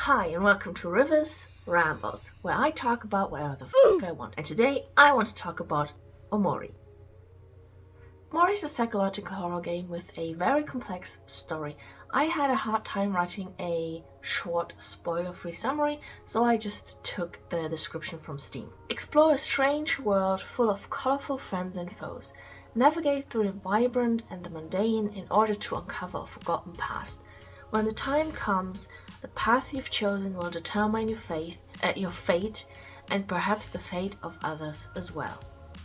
Hi and welcome to Ryvis Rambles, where I talk about whatever the fuck I want. And today I want to talk about OMORI. OMORI is a psychological horror game with a very complex story. I had a hard time writing a short, spoiler-free summary, so I just took the description from Steam. Explore a strange world full of colorful friends and foes. Navigate through the vibrant and the mundane in order to uncover a forgotten past. When the time comes, the path you've chosen will determine your fate and perhaps the fate of others as well.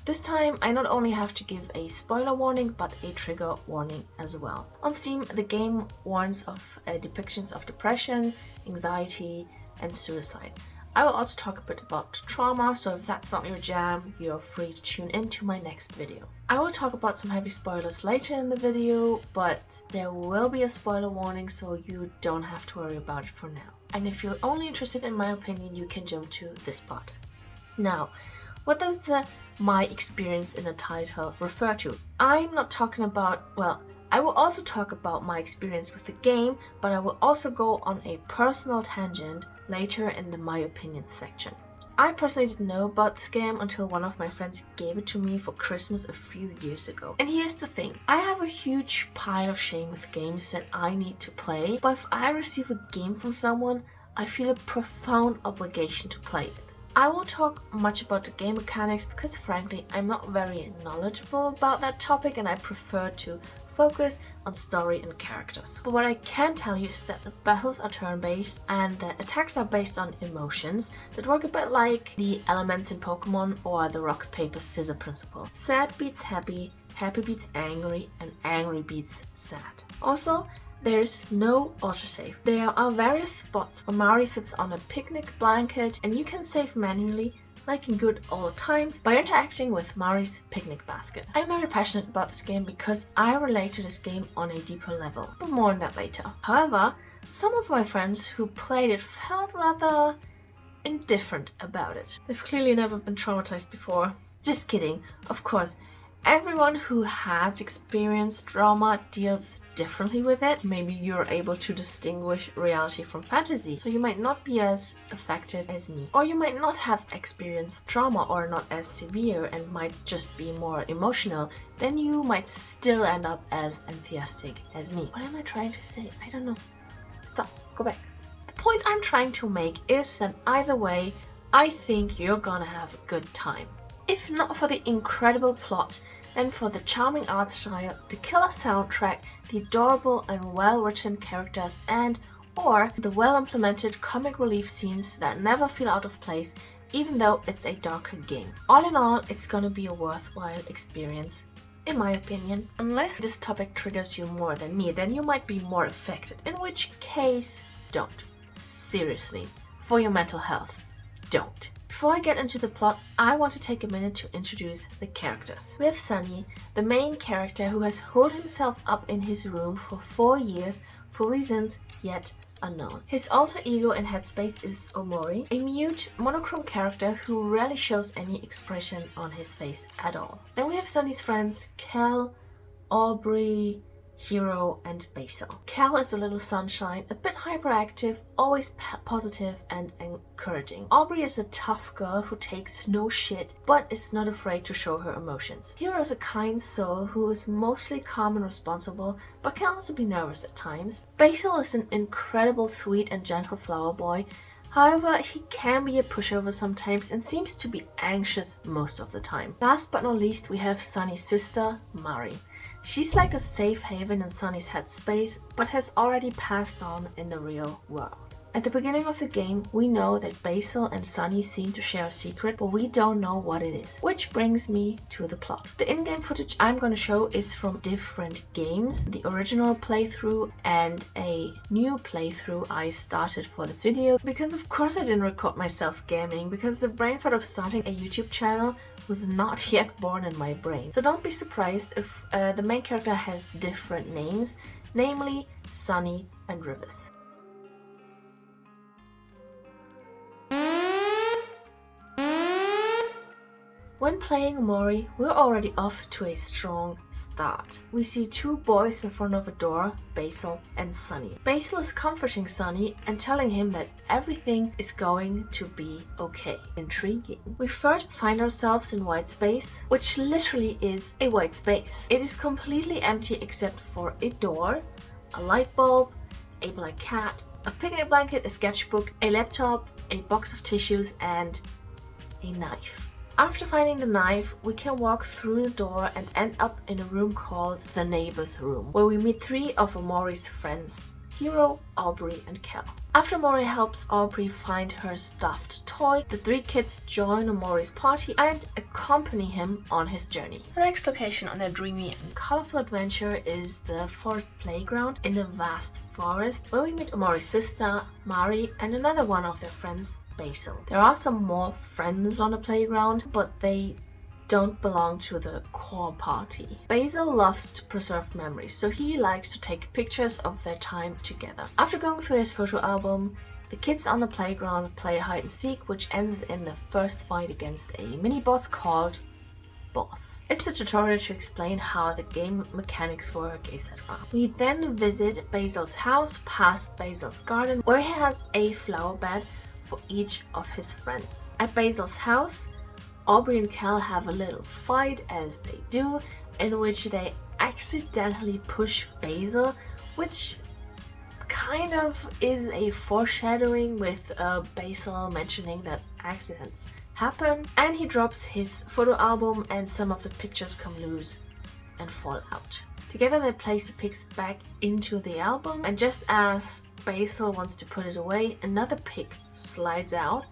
This time I not only have to give a spoiler warning but a trigger warning as well. On Steam, the game warns of depictions of depression, anxiety and suicide. I will also talk a bit about trauma, so if that's not your jam, you're free to tune into my next video. I will talk about some heavy spoilers later in the video, but there will be a spoiler warning, so you don't have to worry about it for now. And if you're only interested in my opinion, you can jump to this part. Now, what does the "my experience" in the title refer to? I'm not talking about, I will also talk about my experience with the game, but I will also go on a personal tangent later in the my opinion section. I personally didn't know about this game until one of my friends gave it to me for Christmas a few years ago. And here's the thing, I have a huge pile of shame with games that I need to play, but if I receive a game from someone, I feel a profound obligation to play it. I won't talk much about the game mechanics because frankly I'm not very knowledgeable about that topic and I prefer to focus on story and characters. But what I can tell you is that the battles are turn-based and the attacks are based on emotions that work a bit like the elements in Pokemon or the rock, paper, scissors principle. Sad beats happy, happy beats angry, and angry beats sad. Also, there's no autosave. There are various spots where Mari sits on a picnic blanket and you can save manually, like in good old times, by interacting with Mari's picnic basket. I'm very passionate about this game because I relate to this game on a deeper level, but more on that later. However, some of my friends who played it felt rather indifferent about it. They've clearly never been traumatized before. Just kidding, of course. Everyone who has experienced trauma deals differently with it. Maybe you're able to distinguish reality from fantasy, so you might not be as affected as me. Or you might not have experienced trauma or not as severe and might just be more emotional. Then you might still end up as enthusiastic as me. What am I trying to say? I don't know. Stop. Go back. The point I'm trying to make is that either way, I think you're gonna have a good time. If not for the incredible plot, then for the charming art style, the killer soundtrack, the adorable and well-written characters or the well-implemented comic relief scenes that never feel out of place, even though it's a darker game. All in all, it's gonna be a worthwhile experience, in my opinion. Unless this topic triggers you more than me, then you might be more affected, in which case, don't. Seriously, for your mental health, don't. Before I get into the plot, I want to take a minute to introduce the characters. We have Sunny, the main character who has holed himself up in his room for 4 years for reasons yet unknown. His alter ego and headspace is OMORI, a mute, monochrome character who rarely shows any expression on his face at all. Then we have Sunny's friends Cal, Aubrey, Hero and Basil. Cal is a little sunshine, a bit hyperactive, always positive and encouraging. Aubrey is a tough girl who takes no shit but is not afraid to show her emotions. Hero is a kind soul who is mostly calm and responsible but can also be nervous at times. Basil is an incredible sweet and gentle flower boy. However, he can be a pushover sometimes and seems to be anxious most of the time. Last but not least, we have Sunny's sister, Mari. She's like a safe haven in Sunny's headspace, but has already passed on in the real world. At the beginning of the game, we know that Basil and Sunny seem to share a secret, but we don't know what it is. Which brings me to the plot. The in-game footage I'm going to show is from different games. The original playthrough and a new playthrough I started for this video. Because of course I didn't record myself gaming, because the brain thought of starting a YouTube channel was not yet born in my brain. So don't be surprised if the main character has different names, namely Sunny and Ryvis. When playing OMORI, we're already off to a strong start. We see two boys in front of a door, Basil and Sunny. Basil is comforting Sunny and telling him that everything is going to be okay. Intriguing. We first find ourselves in white space, which literally is a white space. It is completely empty except for a door, a light bulb, a black cat, a picnic blanket, a sketchbook, a laptop, a box of tissues, and a knife. After finding the knife, we can walk through the door and end up in a room called the neighbor's room, where we meet three of OMORI's friends, Hero, Aubrey, and Kel. After OMORI helps Aubrey find her stuffed toy, the three kids join OMORI's party and accompany him on his journey. The next location on their dreamy and colorful adventure is the forest playground in a vast forest, where we meet OMORI's sister, Mari, and another one of their friends, Basil. There are some more friends on the playground, but they don't belong to the core party. Basil loves to preserve memories, so he likes to take pictures of their time together. After going through his photo album, the kids on the playground play hide and seek, which ends in the first fight against a mini-boss called Boss. It's a tutorial to explain how the game mechanics work, etc. We then visit Basil's house, past Basil's garden, where he has a flower bed for each of his friends. At Basil's house, Aubrey and Kel have a little fight, as they do, in which they accidentally push Basil, which kind of is a foreshadowing with Basil mentioning that accidents happen, and he drops his photo album and some of the pictures come loose and fall out. Together they place the pics back into the album, and just as Basil wants to put it away, another pic slides out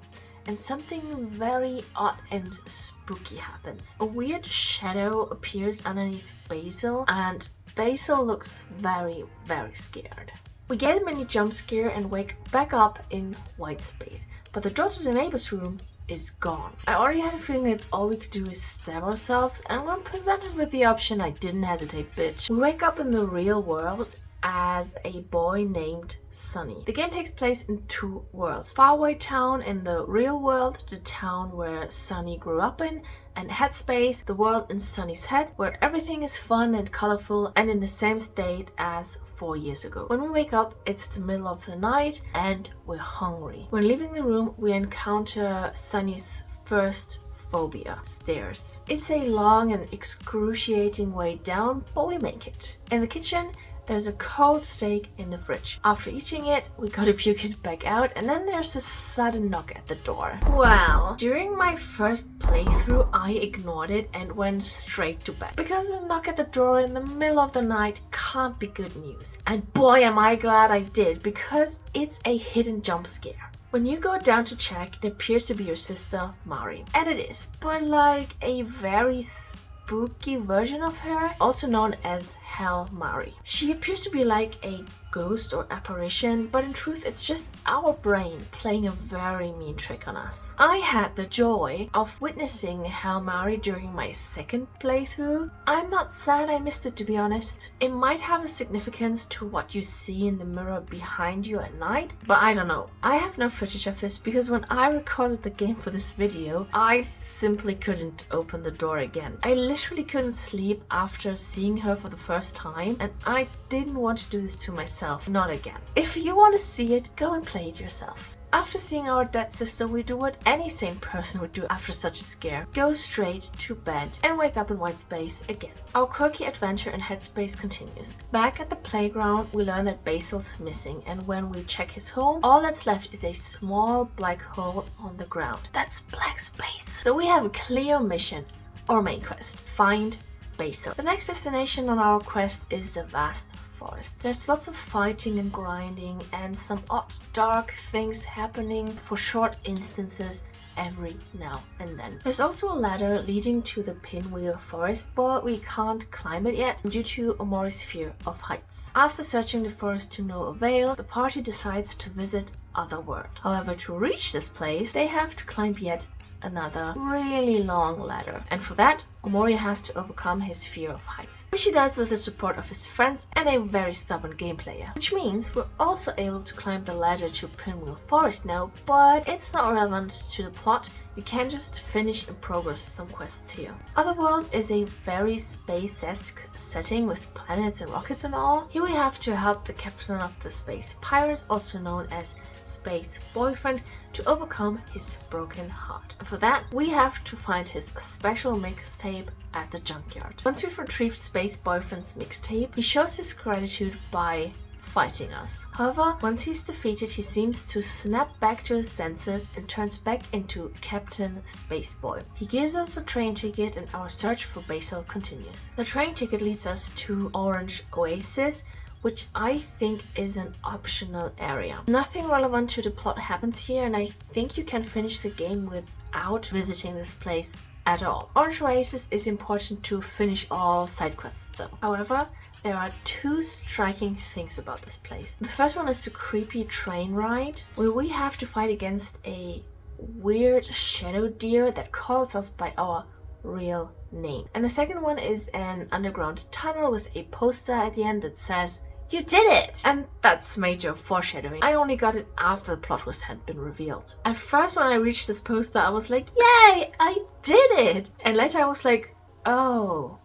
and something very odd and spooky happens. A weird shadow appears underneath Basil and Basil looks very, very scared. We get a mini jump scare and wake back up in white space, but the door to the neighbor's room is gone. I already had a feeling that all we could do is stab ourselves, and when presented with the option, I didn't hesitate, bitch. We wake up in the real world as a boy named Sunny. The game takes place in two worlds. Faraway town in the real world, the town where Sunny grew up in, and Headspace, the world in Sunny's head, where everything is fun and colorful and in the same state as 4 years ago. When we wake up, it's the middle of the night and we're hungry. When leaving the room, we encounter Sunny's first phobia, stairs. It's a long and excruciating way down, but we make it. In the kitchen, there's a cold steak in the fridge. After eating it, we gotta puke it back out, and then there's a sudden knock at the door. Well, during my first playthrough, I ignored it and went straight to bed, because a knock at the door in the middle of the night can't be good news. And boy am I glad I did, because it's a hidden jump scare. When you go down to check, it appears to be your sister, Mari. And it is, but like a very spooky version of her, also known as Hell Mari. She appears to be like a ghost or apparition, but in truth it's just our brain playing a very mean trick on us. I had the joy of witnessing Hell Mari during my second playthrough. I'm not sad I missed it, to be honest. It might have a significance to what you see in the mirror behind you at night, but I don't know. I have no footage of this because when I recorded the game for this video, I simply couldn't open the door again. I literally couldn't sleep after seeing her for the first time, and I didn't want to do this to myself. Not again. If you want to see it, go and play it yourself. After seeing our dead sister, we do what any sane person would do after such a scare. Go straight to bed and wake up in white space again. Our quirky adventure in Headspace continues. Back at the playground, we learn that Basil's missing, and when we check his home, all that's left is a small black hole on the ground. That's black space. So we have a clear mission, or main quest. Find Basil. The next destination on our quest is the vast forest. There's lots of fighting and grinding and some odd dark things happening for short instances every now and then. There's also a ladder leading to the Pinwheel Forest, but we can't climb it yet due to OMORI's fear of heights. After searching the forest to no avail, the party decides to visit Otherworld. However, to reach this place, they have to climb yet another really long ladder, and for that Omori has to overcome his fear of heights, which he does with the support of his friends and a very stubborn game player. Which means we're also able to climb the ladder to Pinwheel Forest now, but it's not relevant to the plot. You can just finish and progress some quests here. Otherworld is a very space-esque setting with planets and rockets and all. Here we have to help the captain of the space pirates, also known as Space Boyfriend, to overcome his broken heart. For that, we have to find his special mixtape at the junkyard. Once we've retrieved Space Boyfriend's mixtape, he shows his gratitude by fighting us. However, once he's defeated, he seems to snap back to his senses and turns back into Captain Spaceboy. He gives us a train ticket and our search for Basil continues. The train ticket leads us to Orange Oasis, which I think is an optional area. Nothing relevant to the plot happens here, and I think you can finish the game without visiting this place at all. Orange Oasis is important to finish all side quests though. However, there are two striking things about this place. The first one is the creepy train ride, where we have to fight against a weird shadow deer that calls us by our real name. And the second one is an underground tunnel with a poster at the end that says, "You did it!" And that's major foreshadowing. I only got it after the plot twist had been revealed. At first when I reached this poster, I was like, yay, I did it! And later I was like, oh,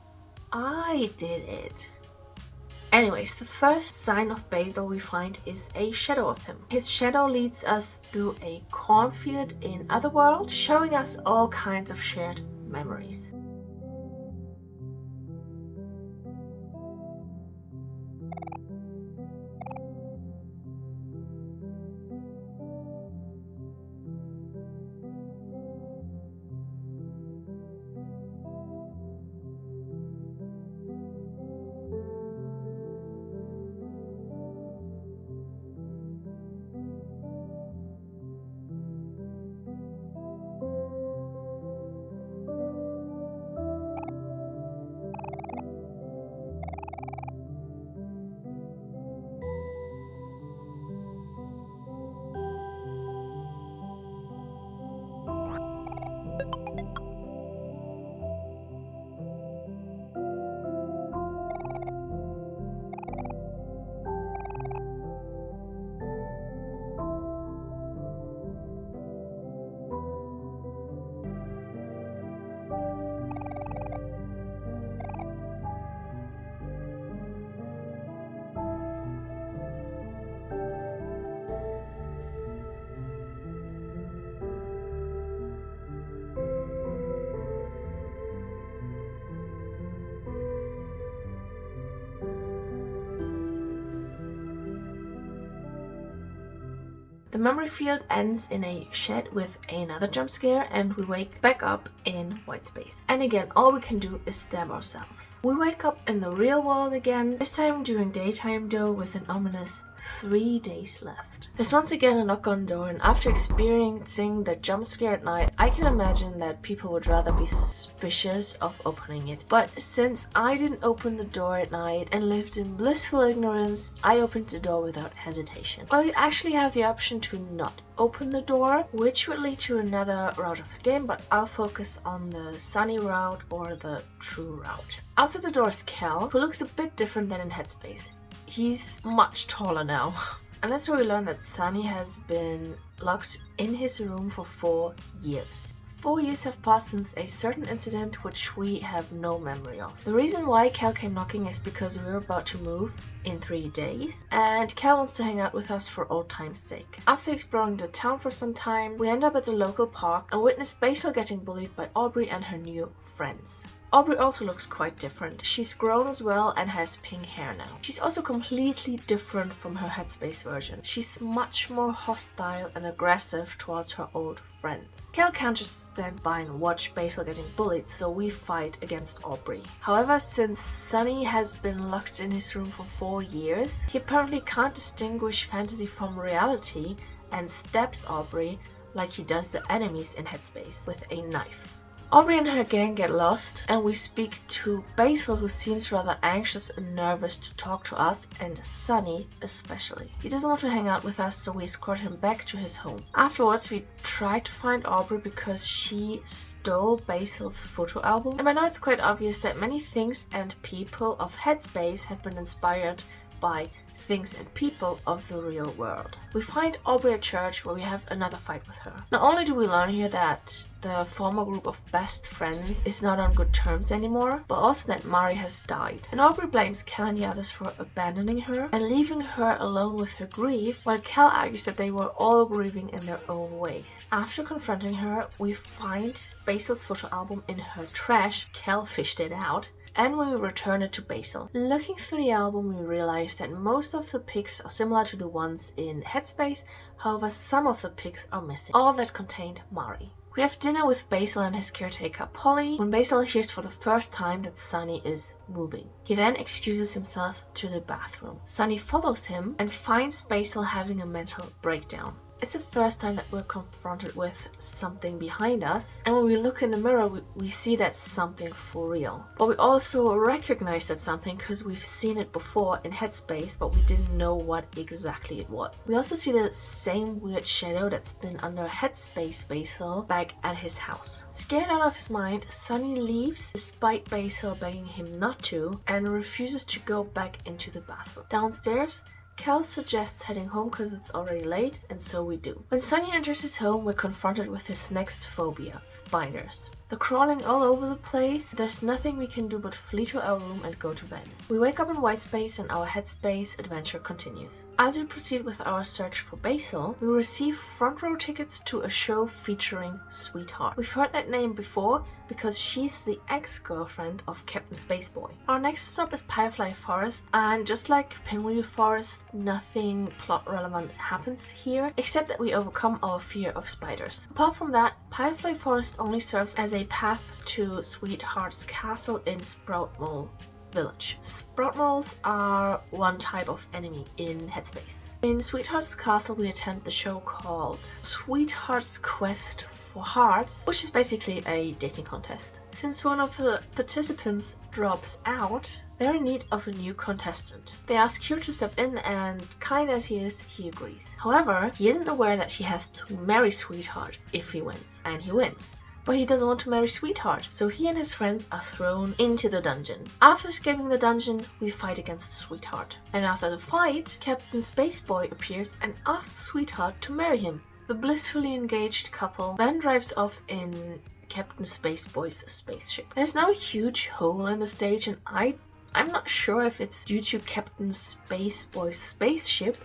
I did it. Anyways, the first sign of Basil we find is a shadow of him. His shadow leads us through a cornfield in Otherworld, showing us all kinds of shared memories. The memory field ends in a shed with another jump scare and we wake back up in white space. And again, all we can do is stab ourselves. We wake up in the real world again, this time during daytime though, with an ominous 3 days left. There's once again a knock on the door, and after experiencing the jump scare at night, I can imagine that people would rather be suspicious of opening it. But since I didn't open the door at night and lived in blissful ignorance, I opened the door without hesitation. Well, you actually have the option to not open the door, which would lead to another route of the game, but I'll focus on the sunny route or the true route. Outside the door is Cal, who looks a bit different than in Headspace. He's much taller now. And that's where we learn that Sunny has been locked in his room for 4 years. 4 years have passed since a certain incident which we have no memory of. The reason why Cal came knocking is because we're about to move in 3 days, and Cal wants to hang out with us for old time's sake. After exploring the town for some time, we end up at the local park and witness Basil getting bullied by Aubrey and her new friends. Aubrey also looks quite different. She's grown as well and has pink hair now. She's also completely different from her Headspace version. She's much more hostile and aggressive towards her old friends. Cal can't just stand by and watch Basil getting bullied, so we fight against Aubrey. However, since Sunny has been locked in his room for 4 years, he apparently can't distinguish fantasy from reality and stabs Aubrey like he does the enemies in Headspace with a knife. Aubrey and her gang get lost, and we speak to Basil, who seems rather anxious and nervous to talk to us, and Sunny especially. He doesn't want to hang out with us, so we escort him back to his home. Afterwards, we try to find Aubrey because she stole Basil's photo album. And by now it's quite obvious that many things and people of Headspace have been inspired by things and people of the real world. We find Aubrey at church, where we have another fight with her. Not only do we learn here that the former group of best friends is not on good terms anymore, but also that Mari has died. And Aubrey blames Cal and the others for abandoning her and leaving her alone with her grief, while Cal argues that they were all grieving in their own ways. After confronting her, we find Basil's photo album in her trash. Cal fished it out, and we return it to Basil. Looking through the album, we realize that most of the pics are similar to the ones in Headspace, however some of the pics are missing, all that contained Mari. We have dinner with Basil and his caretaker Polly, when Basil hears for the first time that Sunny is moving. He then excuses himself to the bathroom. Sunny follows him and finds Basil having a mental breakdown. It's the first time that we're confronted with something behind us, and when we look in the mirror, we see that's something for real. But we also recognize that something because we've seen it before in Headspace, but we didn't know what exactly it was. We also see the same weird shadow that's been under Headspace Basil back at his house. Scared out of his mind, Sunny leaves despite Basil begging him not to, and refuses to go back into the bathroom. Downstairs, Cal suggests heading home because it's already late, and so we do. When Sunny enters his home, we're confronted with his next phobia: spiders. They're crawling all over the place. There's nothing we can do but flee to our room and go to bed. We wake up in Whitespace and our Headspace adventure continues. As we proceed with our search for Basil, we receive front row tickets to a show featuring Sweetheart. We've heard that name before because she's the ex-girlfriend of Captain Spaceboy. Our next stop is Firefly Forest, and just like Pinwheel Forest, nothing plot relevant happens here, except that we overcome our fear of spiders. Apart from that, Firefly Forest only serves as a path to Sweetheart's castle in Sproutmole Village. Sproutmoles are one type of enemy in Headspace. In Sweetheart's castle, we attend the show called Sweetheart's Quest for Hearts, which is basically a dating contest. Since one of the participants drops out, they're in need of a new contestant. They ask Hugh to step in, and kind as he is, he agrees. However, he isn't aware that he has to marry Sweetheart if he wins, and he wins. But he doesn't want to marry Sweetheart, so he and his friends are thrown into the dungeon. After escaping the dungeon, we fight against Sweetheart. And after the fight, Captain Spaceboy appears and asks Sweetheart to marry him. The blissfully engaged couple then drives off in Captain Spaceboy's spaceship. There's now a huge hole in the stage, and I'm not sure if it's due to Captain Spaceboy's spaceship,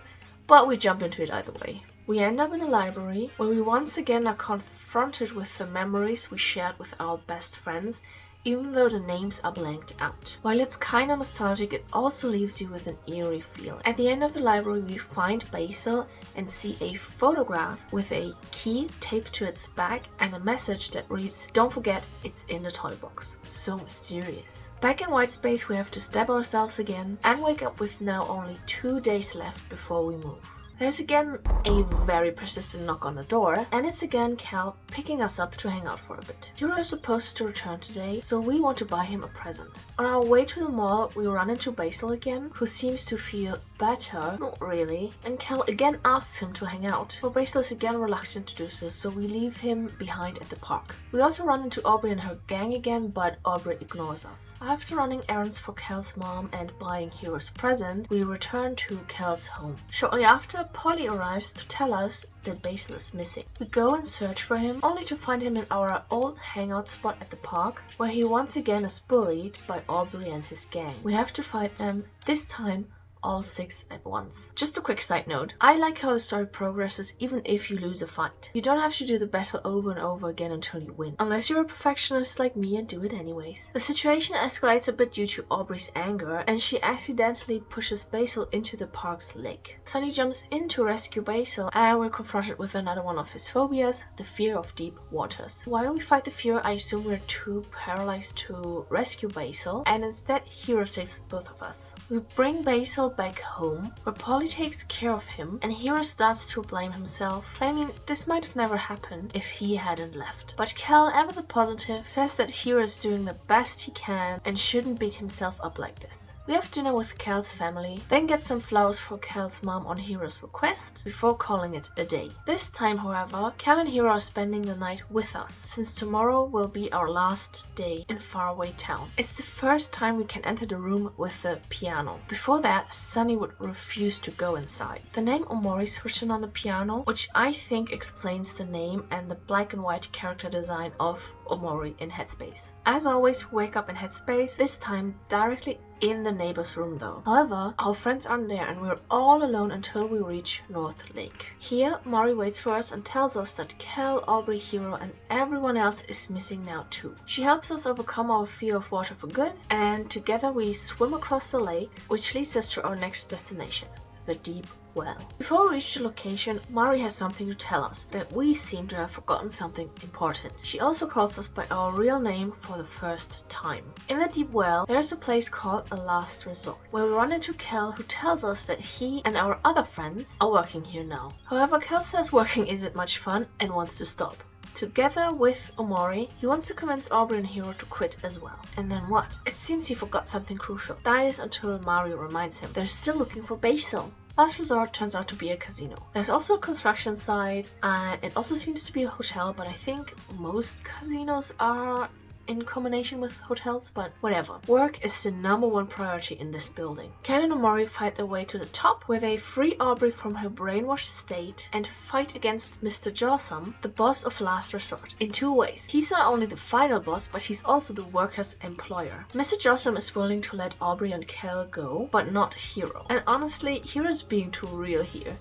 but we jump into it either way. We end up in a library where we once again are confronted with the memories we shared with our best friends, even though the names are blanked out. While it's kinda nostalgic, it also leaves you with an eerie feeling. At the end of the library, we find Basil and see a photograph with a key taped to its back and a message that reads, "Don't forget, it's in the toy box." So mysterious. Back in Whitespace, we have to stab ourselves again and wake up with now only 2 days left before we move. There's again a very persistent knock on the door, and it's again Cal picking us up to hang out for a bit. Hero is supposed to return today, so we want to buy him a present. On our way to the mall, we run into Basil again, who seems to feel better, not really, and Cal again asks him to hang out, but Basil is again reluctant to do so, so we leave him behind at the park. We also run into Aubrey and her gang again, but Aubrey ignores us. After running errands for Cal's mom and buying Hero's present, we return to Cal's home. Shortly after, Polly arrives to tell us that Basil is missing. We go and search for him, only to find him in our old hangout spot at the park, where he once again is bullied by Aubrey and his gang. We have to fight them, this time all 6 at once. Just a quick side note, I like how the story progresses even if you lose a fight. You don't have to do the battle over and over again until you win, unless you're a perfectionist like me and do it anyways. The situation escalates a bit due to Aubrey's anger, and she accidentally pushes Basil into the park's lake. Sunny jumps in to rescue Basil, and we're confronted with another one of his phobias, the fear of deep waters. While we fight the fear, I assume we're too paralyzed to rescue Basil, and instead Hero saves both of us. We bring Basil Kel back home, where Polly takes care of him, and Hero starts to blame himself, claiming this might have never happened if he hadn't left. But Kel, ever the positive, says that Hero is doing the best he can and shouldn't beat himself up like this. We have dinner with Kel's family, then get some flowers for Kel's mom on Hero's request, before calling it a day. This time, however, Kel and Hero are spending the night with us, since tomorrow will be our last day in faraway town. It's the first time we can enter the room with the piano. Before that, Sunny would refuse to go inside. The name Omori is written on the piano, which I think explains the name and the black and white character design of Omori in Headspace. As always, we wake up in Headspace, this time directly in the neighbor's room though. However, our friends aren't there and we're all alone until we reach North Lake. Here, Mari waits for us and tells us that Kel, Aubrey, Hero and everyone else is missing now too. She helps us overcome our fear of water for good, and together we swim across the lake, which leads us to our next destination, the deep well. Before we reach the location, Mari has something to tell us, that we seem to have forgotten something important. She also calls us by our real name for the first time. In the deep well, there's a place called a last resort, where we run into Kel, who tells us that he and our other friends are working here now. However, Kel says working isn't much fun and wants to stop. Together with Omori, he wants to convince Aubrey and Hero to quit as well. And then what? It seems he forgot something crucial. Dies until Mari reminds him they're still looking for Basil. Last resort turns out to be a casino. There's also a construction site, and it also seems to be a hotel, but I think most casinos are in combination with hotels, but whatever. Work is the #1 priority in this building. Kel and Omori fight their way to the top, where they free Aubrey from her brainwashed state and fight against Mr. Jawsome, the boss of Last Resort, in 2 ways. He's not only the final boss, but he's also the workers' employer. Mr. Jawsome is willing to let Aubrey and Kel go, but not Hero. And honestly, Hero's being too real here.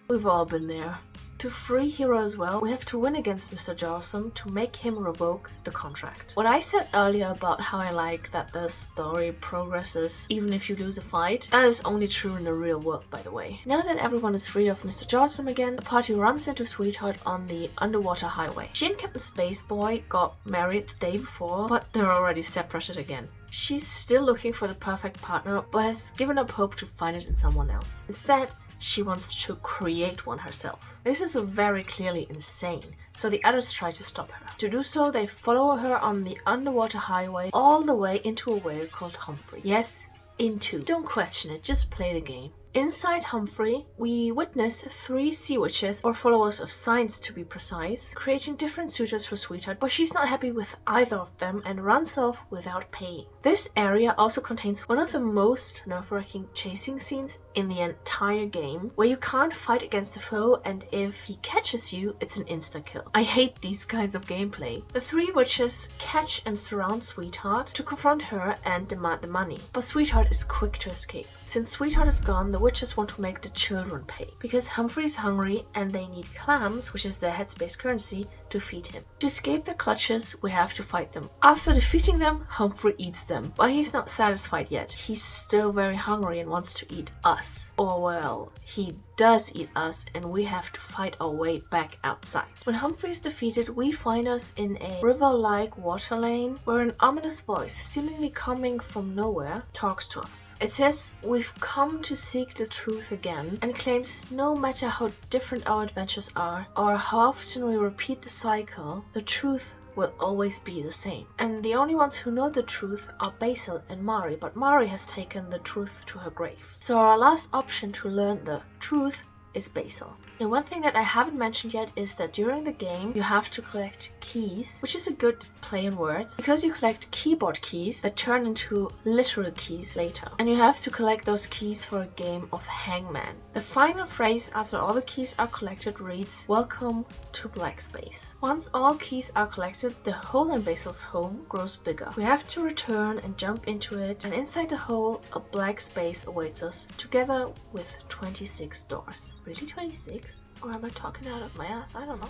We've all been there. To free Hero as well, we have to win against Mr. Jawsome to make him revoke the contract. What I said earlier about how I like that the story progresses even if you lose a fight, that is only true in the real world, by the way. Now that everyone is free of Mr. Jawsome again, the party runs into Sweetheart on the underwater highway. She and Captain Spaceboy got married the day before, but they're already separated again. She's still looking for the perfect partner, but has given up hope to find it in someone else. Instead, she wants to create one herself. This is very clearly insane, so the others try to stop her. To do so, they follow her on the underwater highway all the way into a whale called Humphrey. Yes, into. Don't question it, just play the game. Inside Humphrey, we witness 3 sea witches, or followers of science to be precise, creating different suitors for Sweetheart, but she's not happy with either of them and runs off without paying. This area also contains one of the most nerve-wracking chasing scenes in the entire game, where you can't fight against a foe, and if he catches you, it's an insta-kill. I hate these kinds of gameplay. The 3 witches catch and surround Sweetheart to confront her and demand the money, but Sweetheart is quick to escape. Since Sweetheart is gone, the witches want to make the children pay, because Humphrey's hungry and they need clams, which is their headspace currency, to feed him. To escape their clutches, we have to fight them. After defeating them, Humphrey eats them, but he's not satisfied yet. He's still very hungry and wants to eat us. Or well, he does eat us, and we have to fight our way back outside. When Humphrey is defeated, we find us in a river-like water lane where an ominous voice, seemingly coming from nowhere, talks to us. It says we've come to seek the truth again, and claims no matter how different our adventures are or how often we repeat the cycle, the truth will always be the same. And the only ones who know the truth are Basil and Mari, but Mari has taken the truth to her grave. So our last option to learn the truth is Basil. And one thing that I haven't mentioned yet is that during the game you have to collect keys, which is a good play on words, because you collect keyboard keys that turn into literal keys later. And you have to collect those keys for a game of Hangman. The final phrase after all the keys are collected reads, "Welcome to Black Space." Once all keys are collected, the hole in Basil's home grows bigger. We have to return and jump into it, and inside the hole a black space awaits us, together with 26 doors. Really 26? Or am I talking out of my ass? I don't know.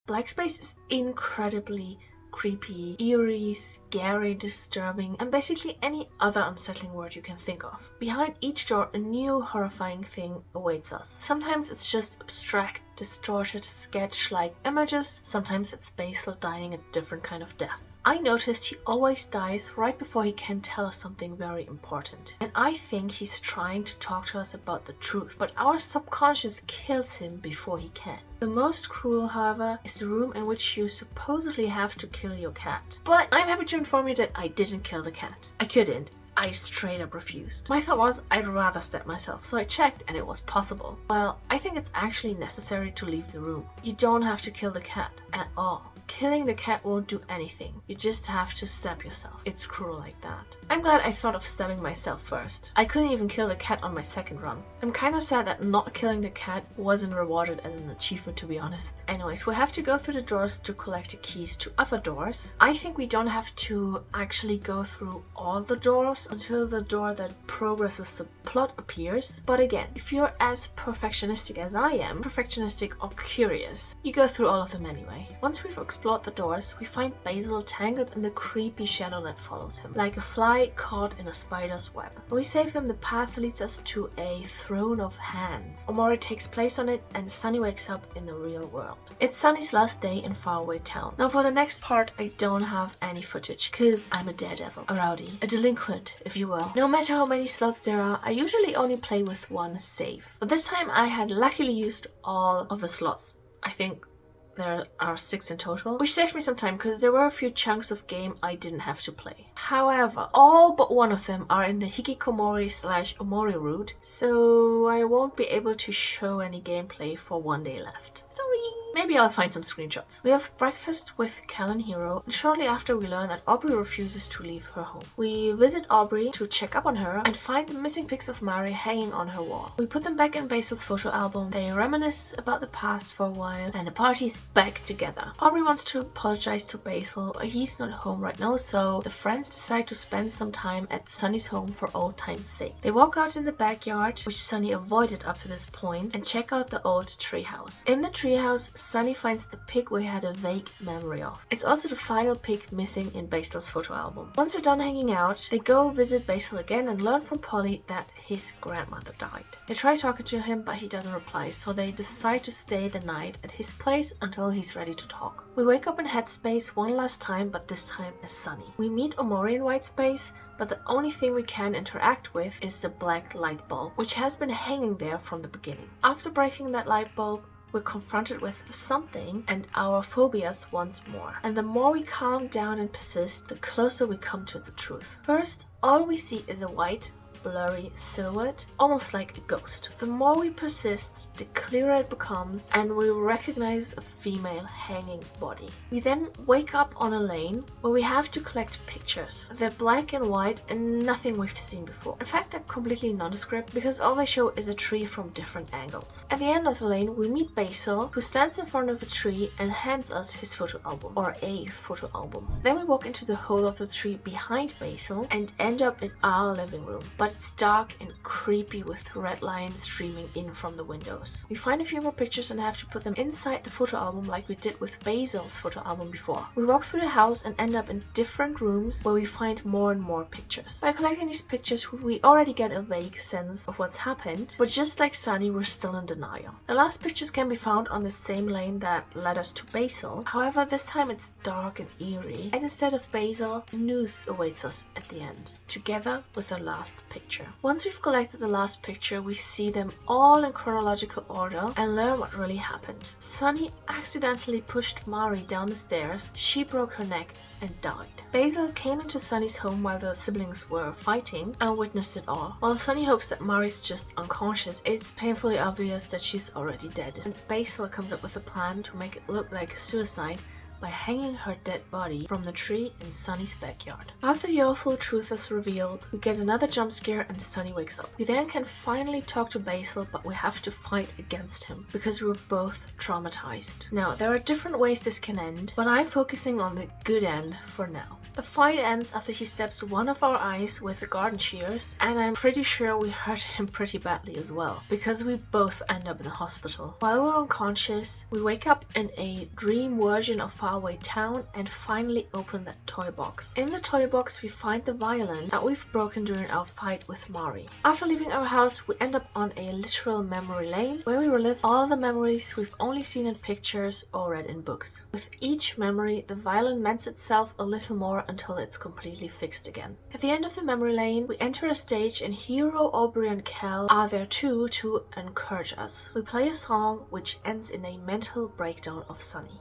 Black space is incredibly creepy, eerie, scary, disturbing, and basically any other unsettling word you can think of. Behind each door, a new horrifying thing awaits us. Sometimes it's just abstract, distorted, sketch-like images. Sometimes it's Basil dying a different kind of death. I noticed he always dies right before he can tell us something very important. And I think he's trying to talk to us about the truth, but our subconscious kills him before he can. The most cruel, however, is the room in which you supposedly have to kill your cat. But I'm happy to inform you that I didn't kill the cat. I couldn't. I straight up refused. My thought was I'd rather stab myself, so I checked and it was possible. Well, I think it's actually necessary to leave the room. You don't have to kill the cat at all. Killing the cat won't do anything. You just have to stab yourself. It's cruel like that. I'm glad I thought of stabbing myself first. I couldn't even kill the cat on my second run. I'm kinda sad that not killing the cat wasn't rewarded as an achievement, to be honest. Anyways, we have to go through the doors to collect the keys to other doors. I think we don't have to actually go through all the doors until the door that progresses the plot appears. But again, if you're as perfectionistic as I am, perfectionistic or curious, you go through all of them anyway. Once we've explored the doors, we find Basil tangled in the creepy shadow that follows him, like a fly caught in a spider's web. When we save him, the path leads us to a throne of hands. Omori takes place on it and Sunny wakes up in the real world. It's Sunny's last day in faraway town. Now for the next part, I don't have any footage, cause I'm a daredevil, a rowdy, a delinquent, if you will. No matter how many slots there are, I usually only play with one save. But this time I had luckily used all of the slots. I think there are 6 in total, which saved me some time because there were a few chunks of game I didn't have to play. However, all but one of them are in the hikikomori/omori route, so I won't be able to show any gameplay for one day left. Sorry! Maybe I'll find some screenshots. We have breakfast with Cal and Hero, and shortly after we learn that Aubrey refuses to leave her home. We visit Aubrey to check up on her and find the missing pics of Mari hanging on her wall. We put them back in Basil's photo album, they reminisce about the past for a while, and the party's back together. Aubrey wants to apologize to Basil, but he's not home right now, so the friends decide to spend some time at Sunny's home for old time's sake. They walk out in the backyard, which Sunny avoided up to this point, and check out the old treehouse. In the treehouse, Sunny finds the pig we had a vague memory of. It's also the final pig missing in Basil's photo album. Once they're done hanging out, they go visit Basil again and learn from Polly that his grandmother died. They try talking to him, but he doesn't reply, so they decide to stay the night at his place until he's ready to talk. We wake up in Headspace one last time, but this time as Sunny. We meet Omori in Whitespace, but the only thing we can interact with is the black light bulb, which has been hanging there from the beginning. After breaking that light bulb, we're confronted with something and our phobias once more. And the more we calm down and persist, the closer we come to the truth. First, all we see is a white, blurry silhouette, almost like a ghost. The more we persist, the clearer it becomes, and we recognize a female hanging body. We then wake up on a lane where we have to collect pictures. They're black and white and nothing we've seen before. In fact, they're completely nondescript because all they show is a tree from different angles. At the end of the lane, we meet Basil, who stands in front of a tree and hands us his photo album, or a photo album. Then we walk into the hole of the tree behind Basil and end up in our living room. But it's dark and creepy with red lines streaming in from the windows. We find a few more pictures and have to put them inside the photo album like we did with Basil's photo album before. We walk through the house and end up in different rooms where we find more and more pictures. By collecting these pictures, we already get a vague sense of what's happened, but just like Sunny, we're still in denial. The last pictures can be found on the same lane that led us to Basil. However, this time it's dark and eerie, and instead of Basil, news awaits us at the end, together with the last picture. Once we've collected the last picture, we see them all in chronological order and learn what really happened. Sunny accidentally pushed Mari down the stairs, she broke her neck and died. Basil came into Sunny's home while the siblings were fighting and witnessed it all. While Sunny hopes that Mari's just unconscious, it's painfully obvious that she's already dead, and Basil comes up with a plan to make it look like suicide by hanging her dead body from the tree in Sunny's backyard. After the awful truth is revealed, we get another jump scare and Sunny wakes up. We then can finally talk to Basil, but we have to fight against him because we're both traumatized. Now, there are different ways this can end, but I'm focusing on the good end for now. The fight ends after he stabs one of our eyes with the garden shears, and I'm pretty sure we hurt him pretty badly as well, because we both end up in the hospital. While we're unconscious, we wake up in a dream version of faraway town and finally open that toy box. In the toy box we find the violin that we've broken during our fight with Mori. After leaving our house we end up on a literal memory lane where we relive all the memories we've only seen in pictures or read in books. With each memory the violin mends itself a little more until it's completely fixed again. At the end of the memory lane we enter a stage and Hero, Aubrey and Cal are there too to encourage us. We play a song which ends in a mental breakdown of Sunny.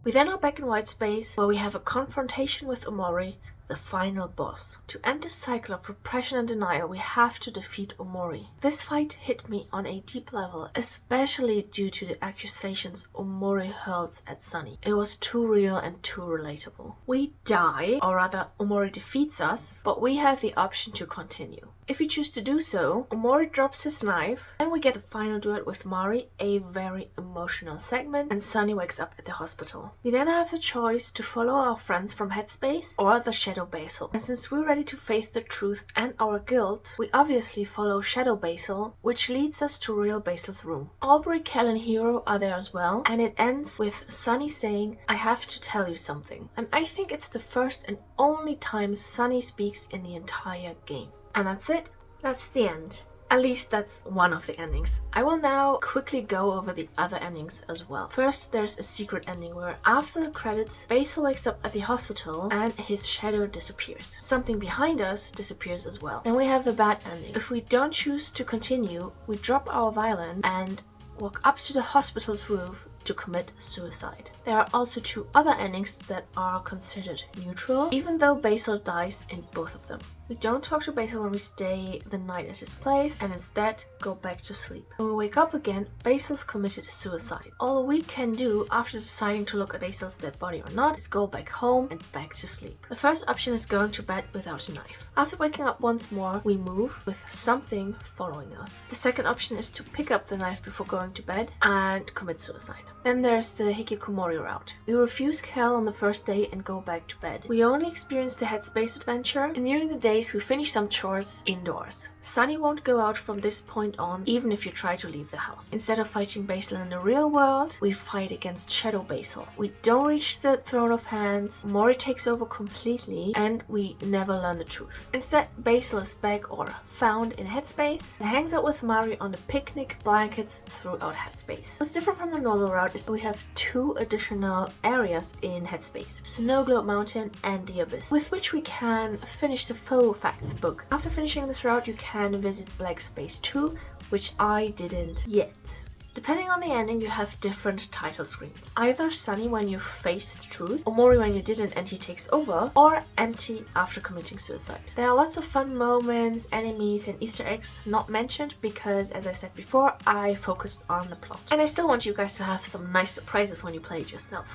We then are back in white space where we have a confrontation with Omori, the final boss. To end this cycle of repression and denial, we have to defeat Omori. This fight hit me on a deep level, especially due to the accusations Omori hurls at Sunny. It was too real and too relatable. We die, or rather Omori defeats us, but we have the option to continue. If we choose to do so, Omori drops his knife, and we get the final duet with Mari, a very emotional segment, and Sunny wakes up at the hospital. We then have the choice to follow our friends from Headspace or the Shadow Basil. And since we're ready to face the truth and our guilt, we obviously follow Shadow Basil, which leads us to real Basil's room. Aubrey, Cal and Hero are there as well, and it ends with Sunny saying, "I have to tell you something." And I think it's the first and only time Sunny speaks in the entire game. And that's it. That's the end. At least that's one of the endings. I will now quickly go over the other endings as well. First, there's a secret ending where after the credits, Basil wakes up at the hospital and his shadow disappears. Something behind us disappears as well. Then we have the bad ending. If we don't choose to continue, we drop our violin and walk up to the hospital's roof to commit suicide. There are also two other endings that are considered neutral, even though Basil dies in both of them. We don't talk to Basil when we stay the night at his place and instead go back to sleep. When we wake up again, Basil's committed suicide. All we can do after deciding to look at Basil's dead body or not is go back home and back to sleep. The first option is going to bed without a knife. After waking up once more, we move with something following us. The second option is to pick up the knife before going to bed and commit suicide. Then there's the Hikikomori route. We refuse Cal on the first day and go back to bed. We only experience the Headspace adventure, and during the days we finish some chores indoors. Sunny won't go out from this point on, even if you try to leave the house. Instead of fighting Basil in the real world, we fight against Shadow Basil. We don't reach the Throne of Hands, Mori takes over completely, and we never learn the truth. Instead, Basil is back or found in Headspace and hangs out with Mari on the picnic blankets throughout Headspace. What's different from the normal route is we have two additional areas in Headspace, Snow Globe Mountain and the Abyss, with which we can finish the Faux Facts book. After finishing this route, you can visit Black Space 2, which I didn't yet. Depending on the ending, you have different title screens. Either Sunny when you face the truth, or Mori when you didn't and he takes over, or empty after committing suicide. There are lots of fun moments, enemies and Easter eggs not mentioned because, as I said before, I focused on the plot. And I still want you guys to have some nice surprises when you play it yourself.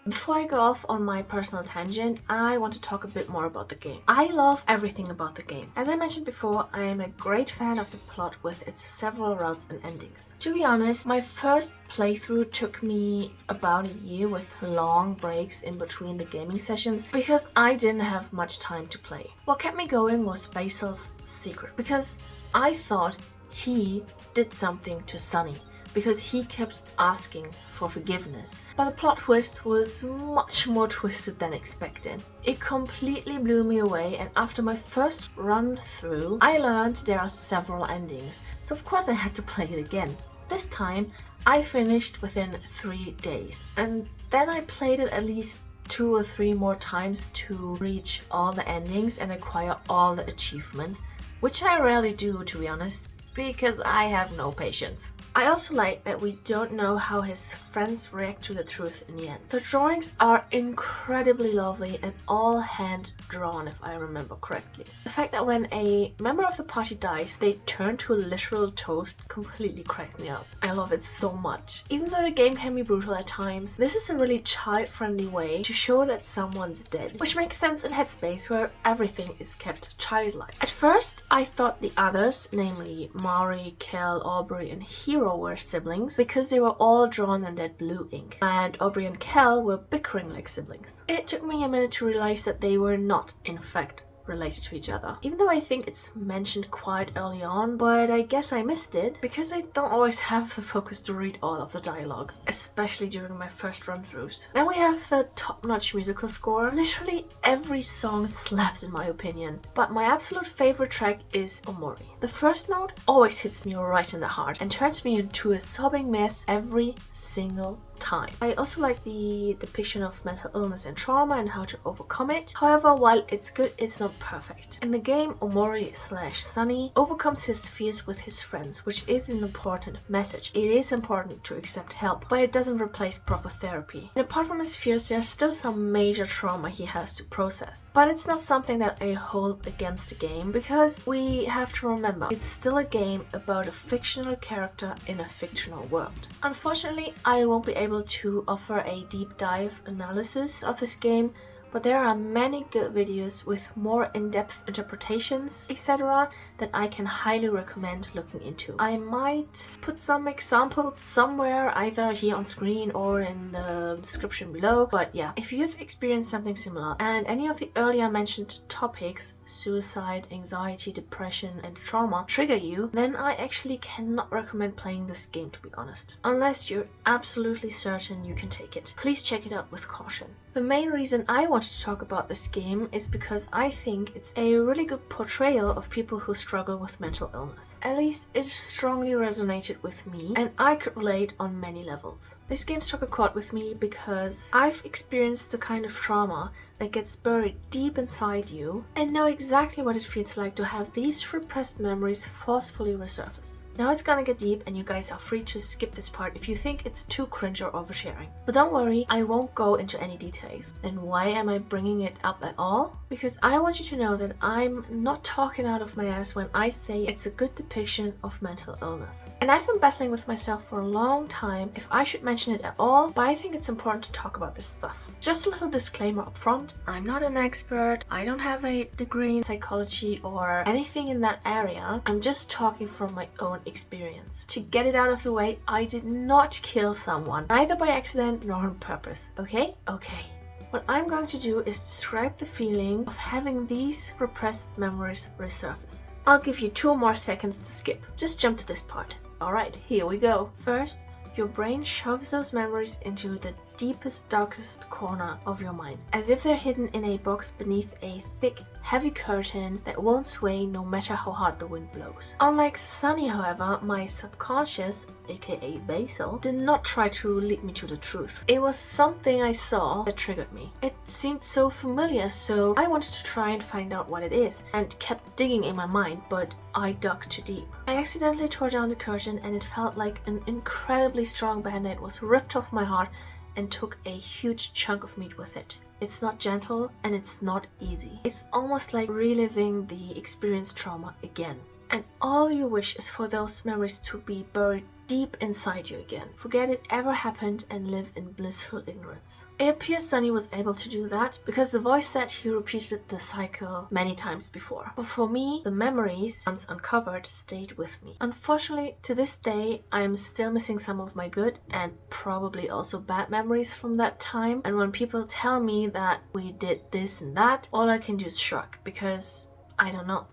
Before I go off on my personal tangent, I want to talk a bit more about the game. I love everything about the game. As I mentioned before, I am a great fan of the plot with its several routes and endings. To be honest, my first playthrough took me about a year with long breaks in between the gaming sessions because I didn't have much time to play. What kept me going was Basil's secret, because I thought he did something to Sunny, because he kept asking for forgiveness. But the plot twist was much more twisted than expected. It completely blew me away, and after my first run through, I learned there are several endings, so of course I had to play it again. This time, I finished within 3 days, and then I played it at least 2 or 3 more times to reach all the endings and acquire all the achievements, which I rarely do, to be honest, because I have no patience. I also like that we don't know how his friends react to the truth in the end. The drawings are incredibly lovely and all hand drawn if I remember correctly. The fact that when a member of the party dies, they turn to a literal toast completely cracked me up. I love it so much. Even though the game can be brutal at times, this is a really child-friendly way to show that someone's dead, which makes sense in Headspace where everything is kept childlike. At first, I thought the others, namely Mari, Kel, Aubrey and Hero, were siblings because they were all drawn in that blue ink, and Aubrey and Kel were bickering like siblings. It took me a minute to realize that they were not, in fact, related to each other, even though I think it's mentioned quite early on, but I guess I missed it because I don't always have the focus to read all of the dialogue, especially during my first run-throughs. Then we have the top-notch musical score. Literally every song slaps in my opinion, but my absolute favorite track is Omori. The first note always hits me right in the heart and turns me into a sobbing mess every single time. I also like the depiction of mental illness and trauma and how to overcome it. However, while it's good, it's not perfect. In the game, Omori/Sunny overcomes his fears with his friends, which is an important message. It is important to accept help, but it doesn't replace proper therapy. And apart from his fears, there's still some major trauma he has to process. But it's not something that I hold against the game, because we have to remember, it's still a game about a fictional character in a fictional world. Unfortunately, I won't be able to offer a deep dive analysis of this game, but there are many good videos with more in-depth interpretations, etc. that I can highly recommend looking into. I might put some examples somewhere, either here on screen or in the description below, but yeah, if you've experienced something similar and any of the earlier mentioned topics, suicide, anxiety, depression and trauma, trigger you, then I actually cannot recommend playing this game, to be honest, unless you're absolutely certain you can take it. Please check it out with caution. The main reason I want to talk about this game is because I think it's a really good portrayal of people who struggle with mental illness. At least it strongly resonated with me and I could relate on many levels. This game struck a chord with me because I've experienced the kind of trauma that gets buried deep inside you and know exactly what it feels like to have these repressed memories forcefully resurface. Now it's gonna get deep and you guys are free to skip this part if you think it's too cringe or oversharing. But don't worry, I won't go into any details. And why am I bringing it up at all? Because I want you to know that I'm not talking out of my ass when I say it's a good depiction of mental illness. And I've been battling with myself for a long time if I should mention it at all, but I think it's important to talk about this stuff. Just a little disclaimer up front, I'm not an expert, I don't have a degree in psychology or anything in that area, I'm just talking from my own experience. To get it out of the way, I did not kill someone, neither by accident nor on purpose, okay? Okay. What I'm going to do is describe the feeling of having these repressed memories resurface. I'll give you 2 more seconds to skip. Just jump to this part. Alright, here we go. First, your brain shoves those memories into the deepest, darkest corner of your mind, as if they're hidden in a box beneath a thick, heavy curtain that won't sway no matter how hard the wind blows. Unlike Sunny, however, my subconscious, aka Basil, did not try to lead me to the truth. It was something I saw that triggered me. It seemed so familiar, so I wanted to try and find out what it is, and kept digging in my mind, but I dug too deep. I accidentally tore down the curtain and it felt like an incredibly strong band-aid was ripped off my heart and took a huge chunk of meat with it. It's not gentle and it's not easy. It's almost like reliving the experienced trauma again. And all you wish is for those memories to be buried deep inside you again. Forget it ever happened and live in blissful ignorance. It appears Sunny was able to do that because the voice said he repeated the cycle many times before. But for me, the memories, once uncovered, stayed with me. Unfortunately, to this day, I am still missing some of my good and probably also bad memories from that time. And when people tell me that we did this and that, all I can do is shrug because I don't know.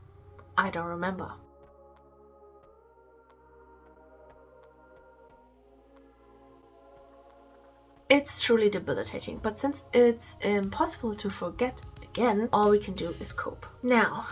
I don't remember. It's truly debilitating, but since it's impossible to forget again, all we can do is cope. Now,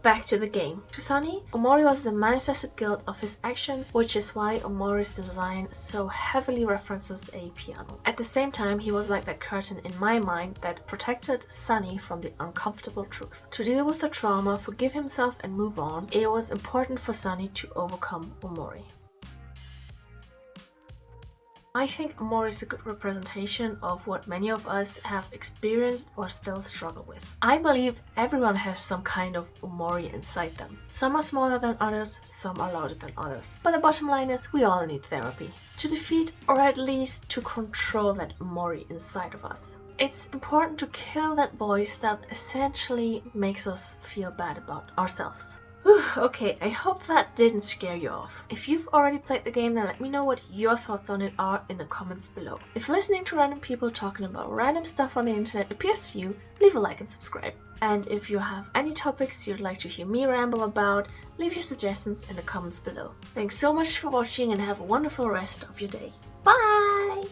back to the game. To Sunny, Omori was the manifested guilt of his actions, which is why Omori's design so heavily references a piano. At the same time, he was like that curtain in my mind that protected Sunny from the uncomfortable truth. To deal with the trauma, forgive himself and move on, it was important for Sunny to overcome Omori. I think Omori is a good representation of what many of us have experienced or still struggle with. I believe everyone has some kind of Omori inside them. Some are smaller than others, some are larger than others. But the bottom line is we all need therapy to defeat or at least to control that Omori inside of us. It's important to kill that voice that essentially makes us feel bad about ourselves. Okay, I hope that didn't scare you off. If you've already played the game, then let me know what your thoughts on it are in the comments below. If listening to random people talking about random stuff on the internet appeals to you, leave a like and subscribe. And if you have any topics you'd like to hear me ramble about, leave your suggestions in the comments below. Thanks so much for watching and have a wonderful rest of your day. Bye!